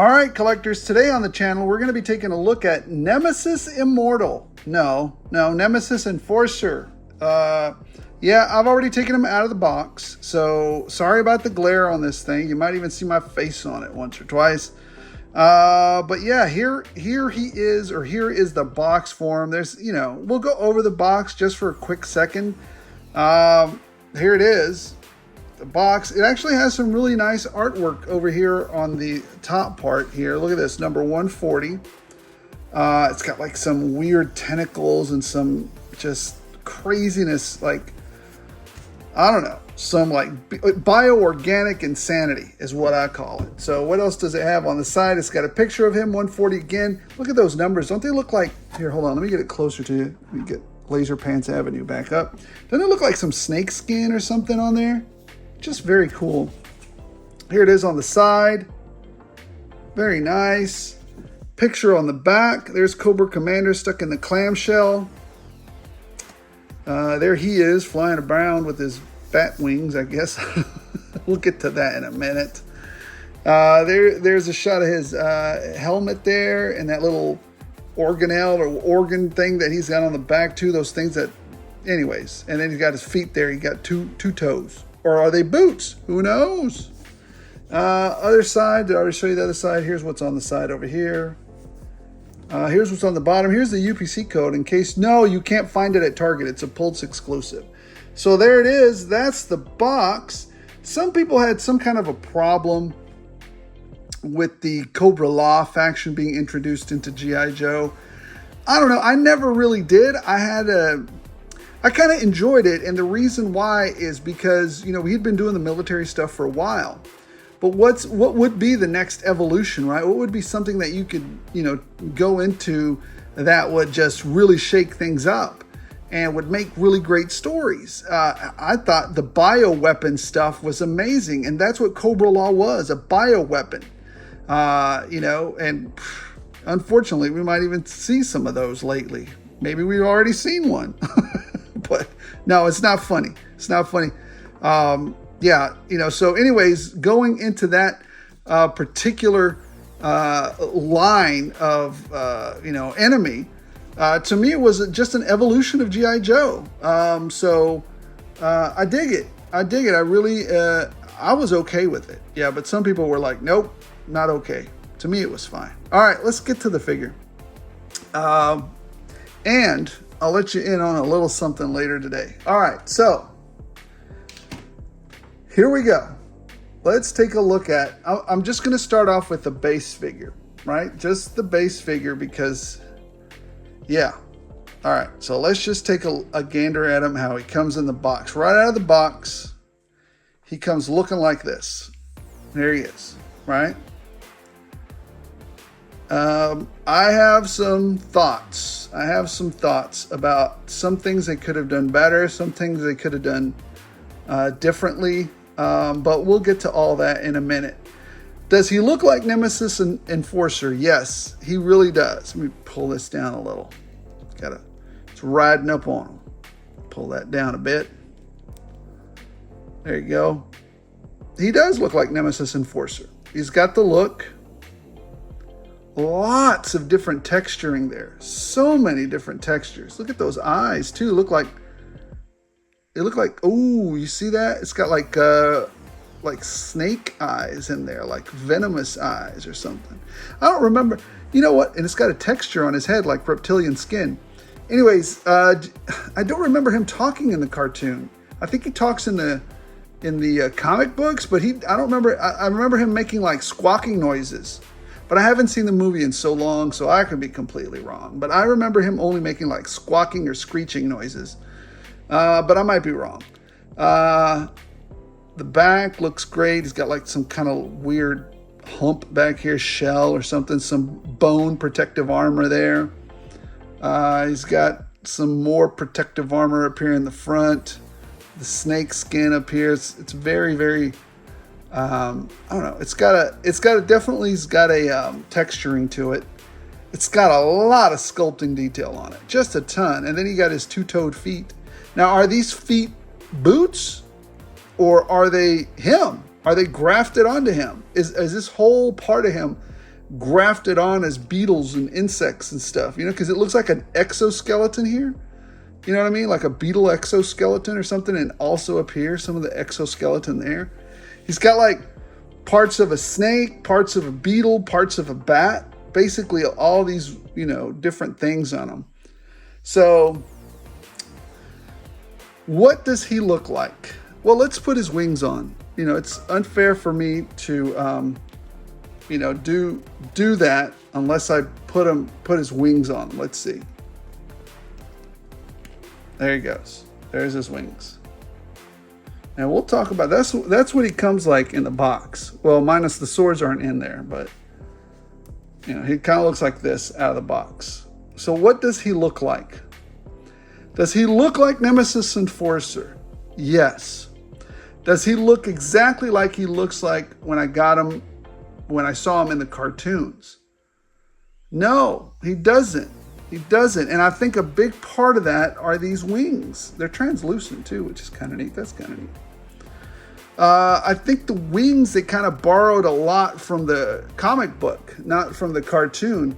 All right, collectors, today on the channel, we're going to be taking a look at Nemesis Immortal. No, Nemesis Enforcer. Yeah, I've already taken him out of the box, so sorry about the glare on this thing. You might even see my face on it once or twice. But yeah, here he is, or here is the box for him. There's, we'll go over the box just for a quick second. Here it is. The box, it actually has some really nice artwork over here on the top part here. Look at this, number 140. It's got like some weird tentacles and some just craziness, like, I don't know, some like bioorganic insanity is what I call it. So what else does it have on the side? It's got a picture of him, 140 again. Look at those numbers. Don't they look like, here, hold on, let me get it closer to you. Let me get Laser Pants Avenue back up. Doesn't it look like some snake skin or something on there? Just very cool. Here it is on the side. Very nice. Picture on the back. There's Cobra Commander stuck in the clamshell. There he is flying around with his bat wings, I guess. We'll get to that in a minute. There's a shot of his helmet there and that little organelle or organ thing that he's got on the back too. Those things that, anyways. And then he's got his feet there. He got two toes. Or are they boots? Who knows? Other side, did I already show you the other side? Here's what's on the side over here. Here's what's on the bottom. Here's the UPC code in case, no, you can't find it at Target. It's a Pulse exclusive. So there it is. That's the box. Some people had some kind of a problem with the Cobrala faction being introduced into G.I. Joe. I don't know. I never really did. I kind of enjoyed it, and the reason why is because, we had been doing the military stuff for a while. But what would be the next evolution, right? What would be something that you could, go into that would just really shake things up and would make really great stories? I thought the bioweapon stuff was amazing, and that's what Cobrala was, a bioweapon. And unfortunately, we might even see some of those lately. Maybe we've already seen one. But no, it's not funny. It's not funny. So anyways, going into that particular line of, enemy, to me, it was just an evolution of G.I. Joe. I dig it. I really, I was okay with it. Yeah, but some people were like, nope, not okay. To me, it was fine. All right, let's get to the figure. And I'll let you in on a little something later today. All right, so here we go. Let's take a look at, I'm just going to start off with the base figure, right? Just the base figure because, yeah. All right, so let's just take a gander at him, how he comes in the box. Right out of the box, he comes looking like this. There he is, right? I have some thoughts. About some things they could have done better, some things they could have done differently, but we'll get to all that in a minute. Does he look like Nemesis Enforcer? Yes, he really does. Let me pull this down a little. It's riding up on him. Pull that down a bit. There you go. He does look like Nemesis Enforcer. He's got the look. Lots of different texturing there. So many different textures. Look at those eyes too. They look like, oh, you see that? It's got like snake eyes in there, like venomous eyes or something. I don't remember. You know what? And it's got a texture on his head like reptilian skin. Anyways, I don't remember him talking in the cartoon. I think he talks in the comic books, but I don't remember. I remember him making like squawking noises. But I haven't seen the movie in so long, so I could be completely wrong. But I remember him only making like squawking or screeching noises. But I might be wrong. The back looks great. He's got like some kind of weird hump back here, shell or something, some bone protective armor there. He's got some more protective armor up here in the front. The snake skin up here. It's very, very... I don't know. It's got a texturing to it. It's got a lot of sculpting detail on it, just a ton. And then he got his two-toed feet. Now, are these feet boots or are they him? Are they grafted onto him? Is this whole part of him grafted on as beetles and insects and stuff, you know, because it looks like an exoskeleton here. You know what I mean? Like a beetle exoskeleton or something, and also up here, some of the exoskeleton there. He's got like parts of a snake, parts of a beetle, parts of a bat, basically all these, you know, different things on him. So what does he look like? Well, let's put his wings on. You know, it's unfair for me to, you know, do that unless I put his wings on. Let's see. There he goes. There's his wings. And we'll talk about that's what he comes like in the box. Well, minus the swords aren't in there, but you know, he kind of looks like this out of the box. So what does he look like? Does he look like Nemesis Enforcer? Yes. Does he look exactly like he looks like when I saw him in the cartoons? No, he doesn't. He doesn't. And I think a big part of that are these wings. They're translucent too, which is kind of neat. That's kind of neat. I think the wings, they kind of borrowed a lot from the comic book, not from the cartoon.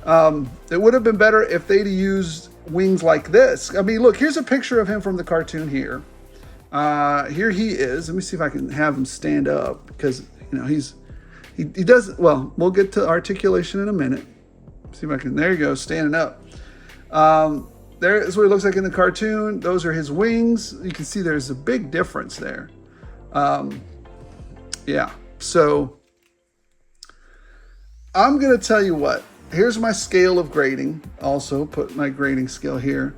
It would have been better if they'd used wings like this. I mean, look, here's a picture of him from the cartoon here. Here he is. Let me see if I can have him stand up, because, you know, he does, well, we'll get to articulation in a minute. See if I can, there you go, standing up. There's what he looks like in the cartoon. Those are his wings. You can see there's a big difference there. Yeah, so I'm going to tell you what. Here's my scale of grading. Also put my grading scale here.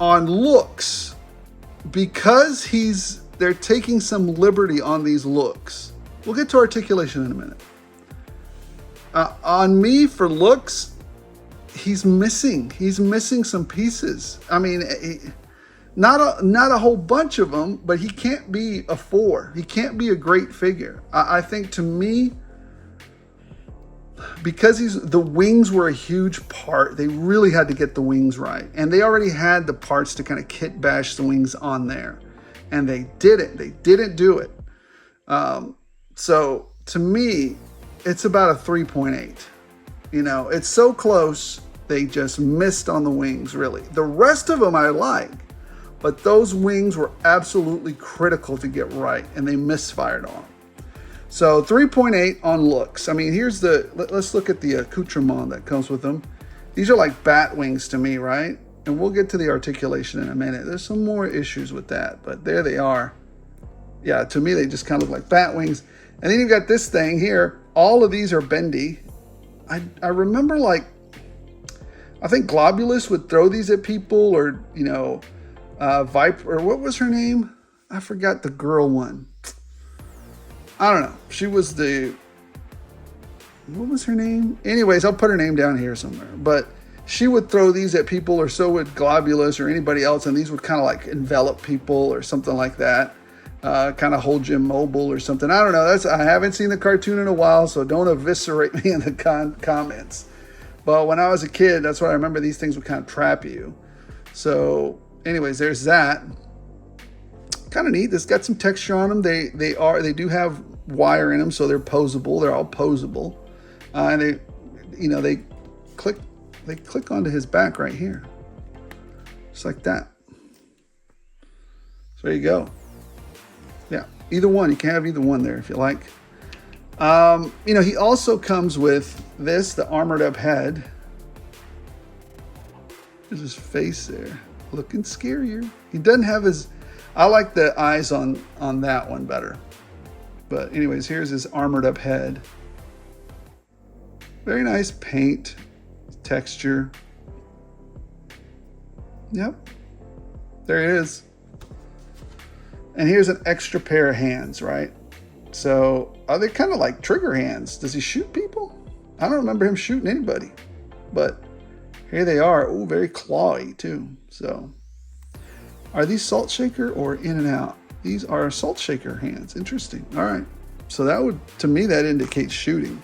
On looks, because they're taking some liberty on these looks. We'll get to articulation in a minute. On me, for looks, he's missing some pieces. I mean, not a whole bunch of them, but he can't be a 4. He can't be a great figure. I think, to me, because the wings were a huge part, they really had to get the wings right. And they already had the parts to kind of kit bash the wings on there. And they didn't. They didn't do it. So to me, it's about a 3.8. You know, it's so close. They just missed on the wings, really. The rest of them I like, but those wings were absolutely critical to get right, and they misfired on them. So 3.8 on looks. I mean, let's look at the accoutrement that comes with them. These are like bat wings to me, right? And we'll get to the articulation in a minute. There's some more issues with that, but there they are. Yeah, to me, they just kind of look like bat wings. And then you've got this thing here. All of these are bendy. I remember, like, I think Globulus would throw these at people, or, you know, Viper, or what was her name? I forgot the girl one. I don't know. She was what was her name? Anyways, I'll put her name down here somewhere. But she would throw these at people, or so would Globulus or anybody else, and these would kind of like envelop people or something like that. Kind of hold you immobile or something. I don't know. I haven't seen the cartoon in a while, so don't eviscerate me in the comments. But when I was a kid, that's what I remember. These things would kind of trap you. So anyways, there's that. Kind of neat. This got some texture on them. They do have wire in them, so they're posable. They're all posable. And they click onto his back right here. Just like that. So there you go. Yeah, either one. You can have either one there if you like. You know, he also comes with this, the armored up head. There's his face there, looking scarier. He doesn't have his, I like the eyes on that one better. But anyways, here's his armored up head. Very nice paint, texture. Yep, there it is. And here's an extra pair of hands, right? So are they kind of like trigger hands? Does he shoot people? I don't remember him shooting anybody, but here they are. Oh, very clawy too. So are these salt shaker or in and out? These are salt shaker hands. Interesting. All right. So that would, to me, that indicates shooting.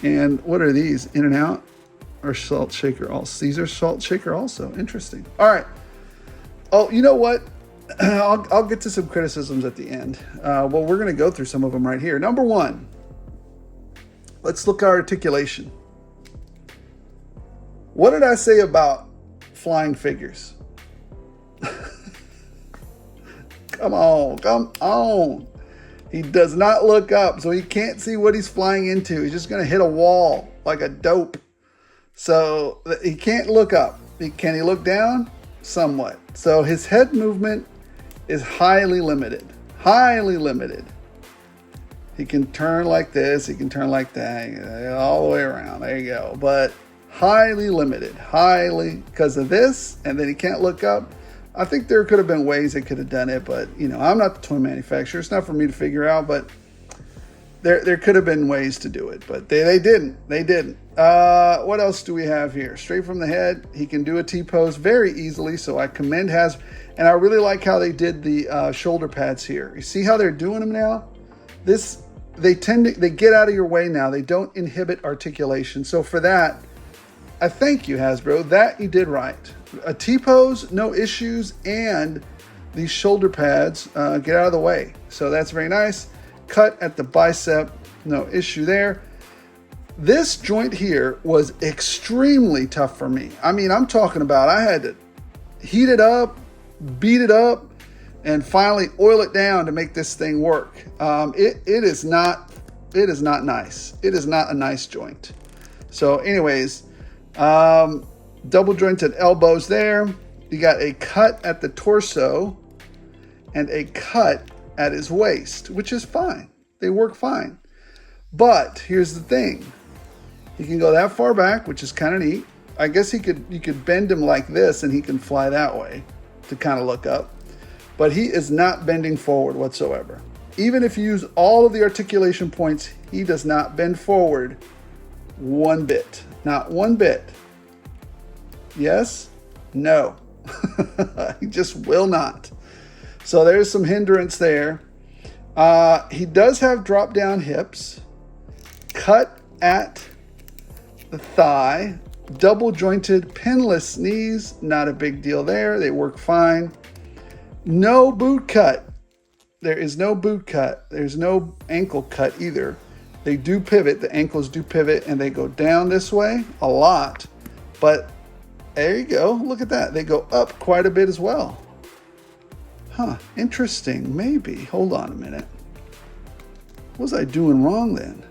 And what are these? In and out or salt shaker also? These are salt shaker also. Interesting. All right. Oh, you know what? I'll get to some criticisms at the end. Well, we're going to go through some of them right here. Number one, Let's look at articulation. What did I say about flying figures? Come on, come on. He does not look up, so he can't see what he's flying into. He's just going to hit a wall like a dope. So he can't look up. Can he look down? Somewhat. So his head movement is highly limited. Highly limited. He can turn like this. He can turn like that. All the way around. There you go. But highly limited. Highly because of this. And then he can't look up. I think there could have been ways they could have done it. But, you know, I'm not the toy manufacturer. It's not for me to figure out. But there could have been ways to do it. But they didn't. They didn't. What else do we have here? Straight from the head. He can do a T-pose very easily. So I commend Hasbro. And I really like how they did the shoulder pads here. You see how they're doing them now? They get out of your way now. They don't inhibit articulation. So for that, I thank you, Hasbro. That you did right. A T-pose, no issues, and these shoulder pads get out of the way. So that's very nice. Cut at the bicep, no issue there. This joint here was extremely tough for me. I mean, I'm talking about I had to heat it up, beat it up, and finally oil it down to make this thing work. It is not nice. It is not a nice joint. So anyways, double jointed elbows there. You got a cut at the torso and a cut at his waist, which is fine. They work fine. But here's the thing. He can go that far back, which is kind of neat. I guess you could bend him like this and he can fly that way to kind of look up. But he is not bending forward whatsoever. Even if you use all of the articulation points, he does not bend forward one bit. Not one bit. Yes? No. He just will not. So there's some hindrance there. He does have drop down hips. Cut at the thigh. Double jointed pinless knees. Not a big deal there. They work fine. No boot cut. There is no boot cut. There's no ankle cut either. They do pivot. The ankles do pivot and they go down this way a lot. But there you go. Look at that. They go up quite a bit as well. Huh. Interesting. Maybe. Hold on a minute. What was I doing wrong then?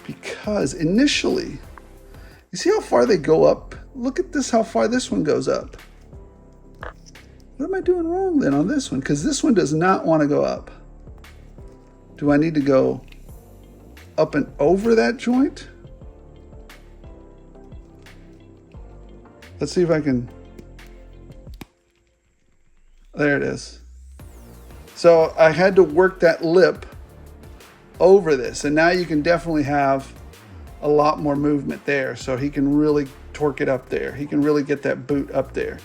Because initially, you see how far they go up? Look at this, how far this one goes up. What am I doing wrong then on this one? Because this one does not want to go up. Do I need to go up and over that joint? Let's see if I can. There it is. So I had to work that lip over this. And now you can definitely have a lot more movement there. So he can really torque it up there. He can really get that boot up there.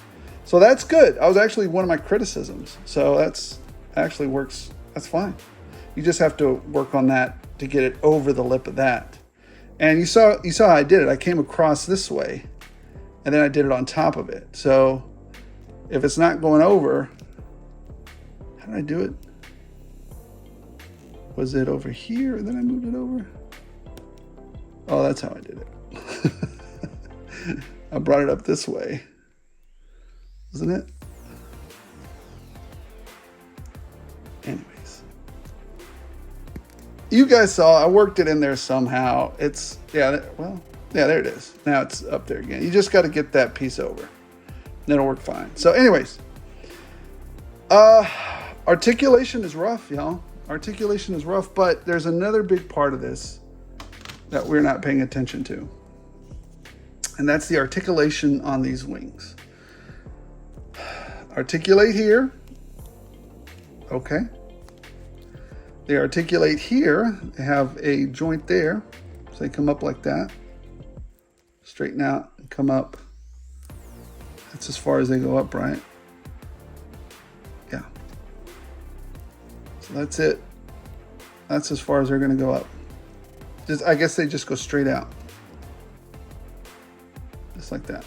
So that's good. That was actually one of my criticisms. So that's actually works. That's fine. You just have to work on that to get it over the lip of that. And you saw how I did it. I came across this way and then I did it on top of it. So if it's not going over, how did I do it? Was it over here and then I moved it over? Oh, that's how I did it. I brought it up this way. Wasn't it? Anyways. You guys saw, I worked it in there somehow. It's, yeah, well, yeah, there it is. Now it's up there again. You just got to get that piece over. And it'll work fine. So anyways. Articulation is rough, y'all. Articulation is rough, but there's another big part of this that we're not paying attention to. And that's the articulation on these wings. Articulate here. Okay. They articulate here. They have a joint there. So they come up like that. Straighten out and come up. That's as far as they go up, right? Yeah. So that's it. That's as far as they're going to go up. I guess they just go straight out. Just like that.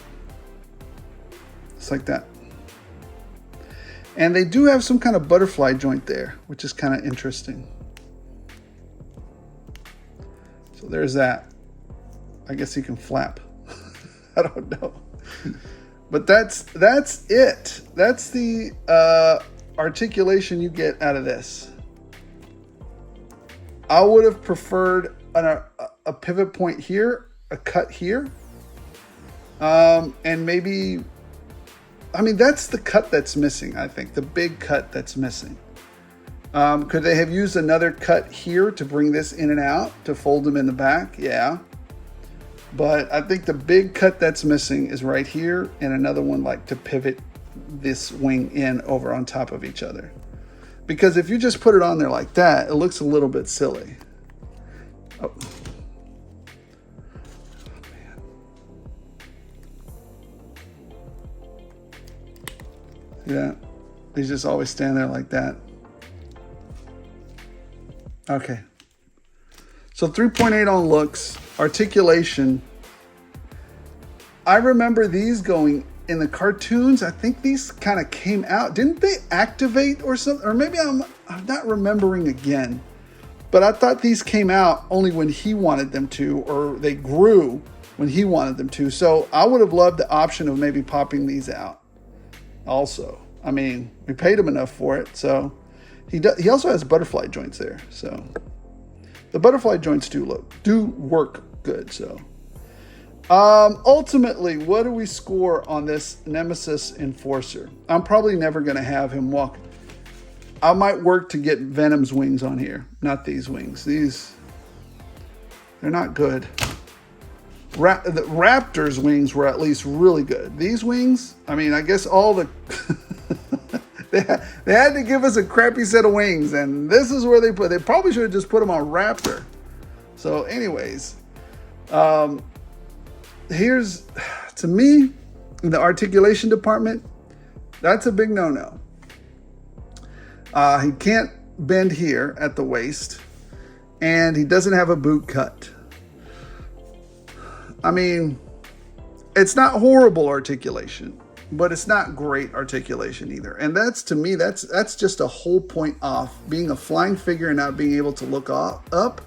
Just like that. And they do have some kind of butterfly joint there, which is kind of interesting. So there's that. I guess he can flap. I don't know. But that's it. That's the articulation you get out of this. I would have preferred a pivot point here, a cut here. And maybe, I mean, that's the cut that's missing, I think. The big cut that's missing. Could they have used another cut here to bring this in and out, to fold them in the back? Yeah. But I think the big cut that's missing is right here, and another one like to pivot this wing in over on top of each other. Because if you just put it on there like that, it looks a little bit silly. Oh. Man. Yeah, he's just always standing there like that. Okay. So 3.8 on looks, articulation. I remember these going in the cartoons. I think these kind of came out. Didn't they activate or something? Or maybe I'm not remembering again. But I thought these came out only when he wanted them to, or they grew when he wanted them to. So I would have loved the option of maybe popping these out also. I mean, we paid him enough for it. So he also has butterfly joints there. So the butterfly joints do work good. So ultimately, what do we score on this Nemesis Enforcer? I'm probably never going to have him walk. I might work to get Venom's wings on here, not these wings. They're not good. The Raptor's wings were at least really good. These wings, I mean, I guess all the they had to give us a crappy set of wings, and this is where they probably should have just put them on Raptor. So anyways, here's, to me, in the articulation department, that's a big no-no. He can't bend here at the waist, and he doesn't have a boot cut. I mean, it's not horrible articulation, but it's not great articulation either. And that's, to me, that's just a whole point off. Being a flying figure and not being able to look up,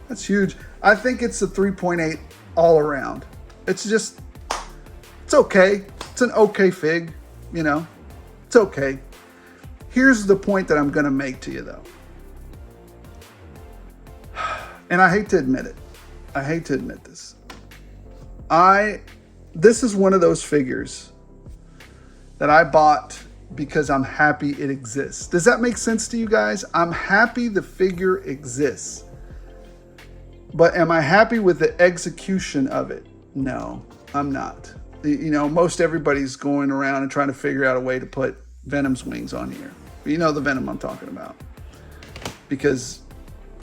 that's huge. I think it's a 3.8 all around. It's okay. It's an okay fig, you know. It's okay. Here's the point that I'm going to make to you, though. And I hate to admit it. I hate to admit this. This is one of those figures that I bought because I'm happy it exists. Does that make sense to you guys? I'm happy the figure exists. But am I happy with the execution of it? No, I'm not. You know, most everybody's going around and trying to figure out a way to put Venom's wings on here. You know the Venom I'm talking about. Because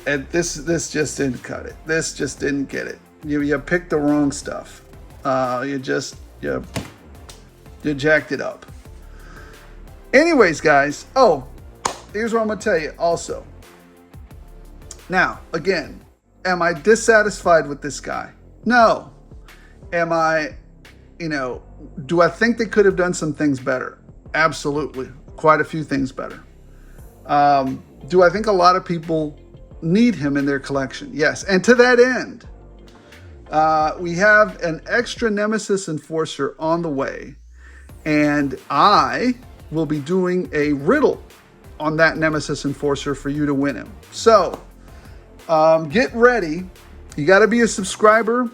this just didn't cut it. This just didn't get it. You picked the wrong stuff. You jacked it up. Anyways, guys. Oh, here's what I'm going to tell you also. Now, again, am I dissatisfied with this guy? No. Am I, do I think they could have done some things better? Absolutely. Quite a few things better. Do I think a lot of people need him in their collection? Yes. And to that end, we have an extra Nemesis Enforcer on the way, and I will be doing a riddle on that Nemesis Enforcer for you to win him. So, get ready. You got to be a subscriber.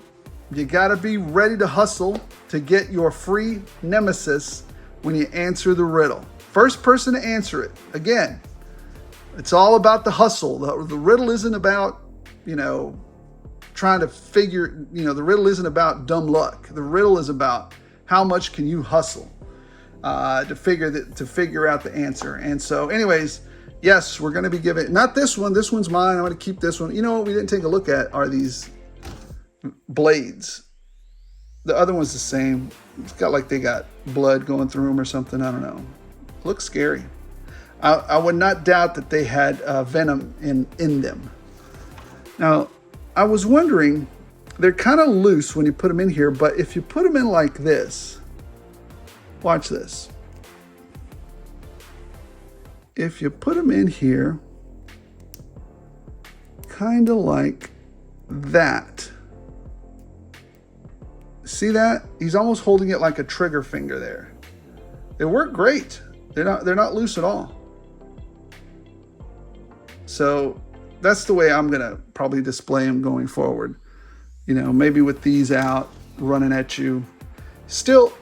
You got to be ready to hustle to get your free Nemesis when you answer the riddle. First person to answer it. Again, it's all about the hustle. The riddle isn't about, trying to figure, the riddle isn't about dumb luck. The riddle is about how much can you hustle to figure out the answer. And so anyways, yes, we're going to be giving, not this one. This one's mine. I'm going to keep this one. You know what we didn't take a look at are these blades. The other one's the same. It's got like they got blood going through them or something. I don't know. Looks scary. I would not doubt that they had venom in them. Now, I was wondering, they're kind of loose when you put them in here, but if you put them in like this, watch this. If you put them in here, kind of like that. See that? He's almost holding it like a trigger finger there. They work great. They're not loose at all. So that's the way I'm gonna probably display them going forward. You know, maybe with these out, running at you. Still,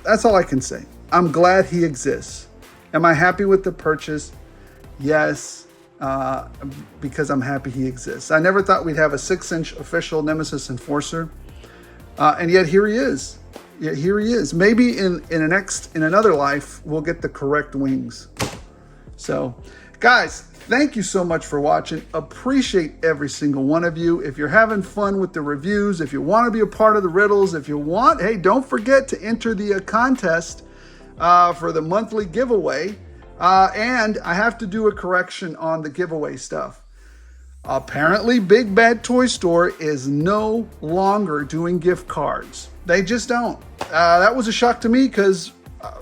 that's all I can say. I'm glad he exists. Am I happy with the purchase? Yes, because I'm happy he exists. I never thought we'd have a 6-inch official Nemesis Enforcer, and yet here he is. Yeah, here he is. Maybe in another life we'll get the correct wings. So, guys, thank you so much for watching. Appreciate every single one of you. If you're having fun with the reviews, if you want to be a part of the riddles, if you want, hey, don't forget to enter the contest for the monthly giveaway. And I have to do a correction on the giveaway stuff. Apparently, Big Bad Toy Store is no longer doing gift cards. They just don't. That was a shock to me because,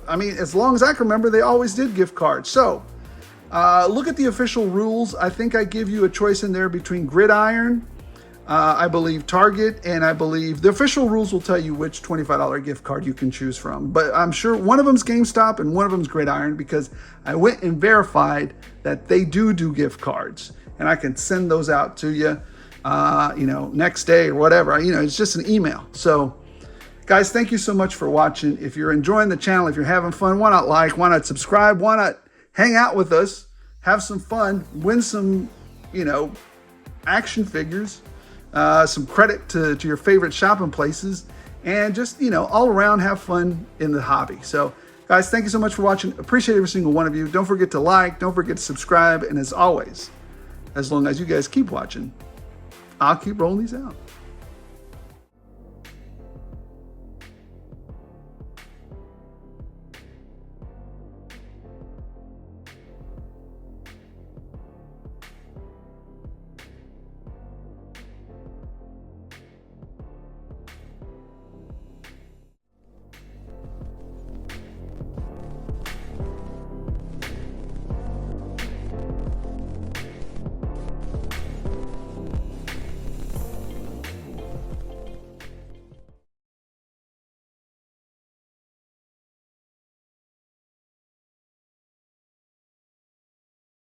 I mean, as long as I can remember, they always did gift cards. So, look at the official rules. I think I give you a choice in there between Gridiron, I believe Target, and I believe the official rules will tell you which $25 gift card you can choose from. But I'm sure one of them's GameStop and one of them's Gridiron because I went and verified that they do gift cards. And I can send those out to you, you know, next day or whatever. You know, it's just an email. So, guys, thank you so much for watching. If you're enjoying the channel, if you're having fun, why not like, why not subscribe, why not hang out with us, have some fun, win some, you know, action figures, some credit to your favorite shopping places, and just, you know, all around have fun in the hobby. So, guys, thank you so much for watching. Appreciate every single one of you. Don't forget to like, don't forget to subscribe, and as always, as long as you guys keep watching, I'll keep rolling these out.